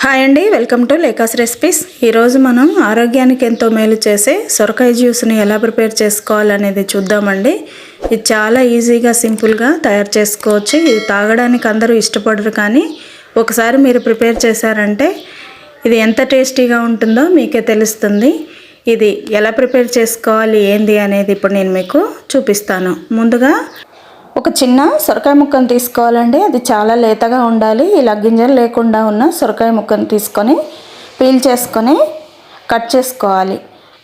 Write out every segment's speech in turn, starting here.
Hi అండి, welcome to లేకాస్ recipes. ఈరోజు మనం ఆరోగ్యానికి ఎంతో మేలు చేసే సొరకాయ జ్యూస్ని ఎలా ప్రిపేర్ చేసుకోవాలనేది చూద్దామండి. ఇది చాలా ఈజీగా సింపుల్గా తయారు చేసుకోవచ్చు. ఇది తాగడానికి అందరూ ఇష్టపడరు, కానీ ఒకసారి మీరు ప్రిపేర్ చేశారంటే ఇది ఎంత టేస్టీగా ఉంటుందో మీకే తెలుస్తుంది. ఇది ఎలా ప్రిపేర్ చేసుకోవాలి ఏంది అనేది ఇప్పుడు నేను మీకు చూపిస్తాను. ముందుగా ఒక చిన్న సొరకాయ ముక్కను తీసుకోవాలండి. అది చాలా లేతగా ఉండాలి. ఇలా గింజలు లేకుండా ఉన్న సొరకాయ ముక్కను తీసుకొని పీల్ చేసుకొని కట్ చేసుకోవాలి.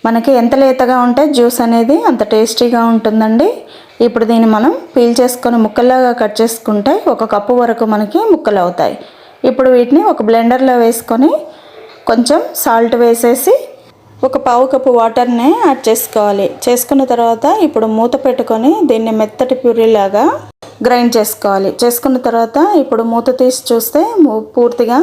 మనకి ఎంత లేతగా ఉంటే జ్యూస్ అనేది అంత టేస్టీగా ఉంటుందండి. ఇప్పుడు దీన్ని మనం పీల్ చేసుకొని ముక్కల్లాగా కట్ చేసుకుంటే 1 కప్పు వరకు మనకి ముక్కలు అవుతాయి. ఇప్పుడు వీటిని ఒక బ్లెండర్లో వేసుకొని కొంచెం సాల్ట్ వేసేసి 1/4 కప్పు వాటర్ని యాడ్ చేసుకోవాలి. చేసుకున్న తర్వాత ఇప్పుడు మూత పెట్టుకొని దీన్ని మెత్తటి ప్యూరీలాగా గ్రైండ్ చేసుకోవాలి. చేసుకున్న తర్వాత ఇప్పుడు మూత తీసి చూస్తే పూర్తిగా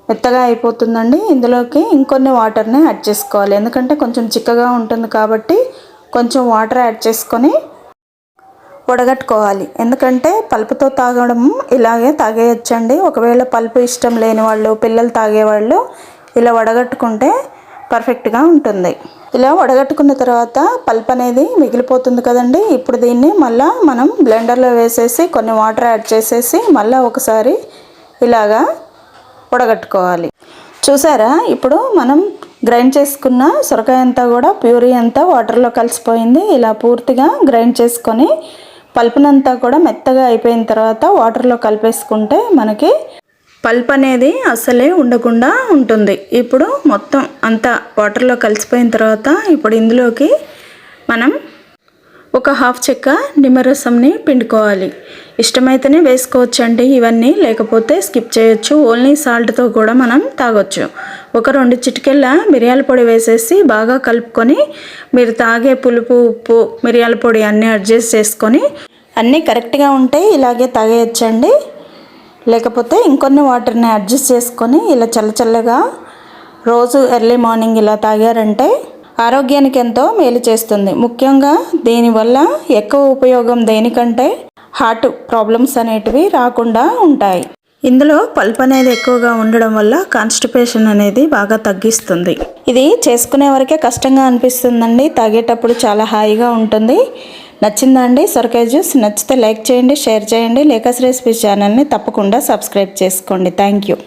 మెత్తగా అయిపోతుందండి. ఇందులోకి ఇంకొన్ని వాటర్ని యాడ్ చేసుకోవాలి, ఎందుకంటే కొంచెం చిక్కగా ఉంటుంది కాబట్టి కొంచెం వాటర్ యాడ్ చేసుకొని వడగట్టుకోవాలి. ఎందుకంటే పల్పుతో తాగడం ఇలాగే తాగేయచ్చండి. ఒకవేళ పల్పు ఇష్టం లేని వాళ్ళు, పిల్లలు తాగేవాళ్ళు ఇలా వడగట్టుకుంటే పర్ఫెక్ట్గా ఉంటుంది. ఇలా వడగట్టుకున్న తర్వాత పల్ప్ అనేది మిగిలిపోతుంది కదండి. ఇప్పుడు దీన్ని మళ్ళీ మనం బ్లెండర్లో వేసేసి కొన్ని వాటర్ యాడ్ చేసేసి మళ్ళీ ఒకసారి ఇలాగా వడగట్టుకోవాలి. చూసారా, ఇప్పుడు మనం గ్రైండ్ చేసుకున్న సొరకాయ అంతా కూడా ప్యూరీ అంతా వాటర్లో కలిసిపోయింది. ఇలా పూర్తిగా గ్రైండ్ చేసుకొని పల్పునంతా కూడా మెత్తగా అయిపోయిన తర్వాత వాటర్లో కలిపేసుకుంటే మనకి పల్ప్ అనేది అసలే ఉండకుండా ఉంటుంది. ఇప్పుడు మొత్తం అంతా వాటర్లో కలిసిపోయిన తర్వాత ఇప్పుడు ఇందులోకి మనం 1/2 చెక్క నిమ్మరసంని పిండుకోవాలి. ఇష్టమైతేనే వేసుకోవచ్చండి ఇవన్నీ, లేకపోతే స్కిప్ చేయొచ్చు. ఓన్లీ సాల్ట్తో కూడా మనం తాగొచ్చు. 2 చిటికెళ్ళ మిరియాల పొడి వేసేసి బాగా కలుపుకొని మీరు తాగే పులుపు, ఉప్పు, మిరియాల పొడి అన్నీ అడ్జస్ట్ చేసుకొని అన్నీ కరెక్ట్గా ఉంటే ఇలాగే తాగేయచ్చండి. లేకపోతే ఇంకొన్ని వాటర్ని అడ్జస్ట్ చేసుకొని ఇలా చల్లచల్లగా రోజు ఎర్లీ మార్నింగ్ ఇలా తాగారంటే ఆరోగ్యానికి ఎంతో మేలు చేస్తుంది. ముఖ్యంగా దీనివల్ల ఎక్కువ ఉపయోగం దేనికంటే హార్ట్ ప్రాబ్లమ్స్ అనేటివి రాకుండా ఉంటాయి. ఇందులో పల్ప్ అనేది ఎక్కువగా ఉండడం వల్ల కాన్స్టిపేషన్ అనేది బాగా తగ్గిస్తుంది. ఇది చేసుకునే వరకే కష్టంగా అనిపిస్తుందండి, తాగేటప్పుడు చాలా హాయిగా ఉంటుంది. నచ్చిందా అండి సొరకాయ జ్యూస్? నచ్చితే లైక్ చేయండి, షేర్ చేయండి. లేకాస్ రెసిపీస్ ఛానల్ని తప్పకుండా సబ్స్క్రైబ్ చేసుకోండి. Thank you.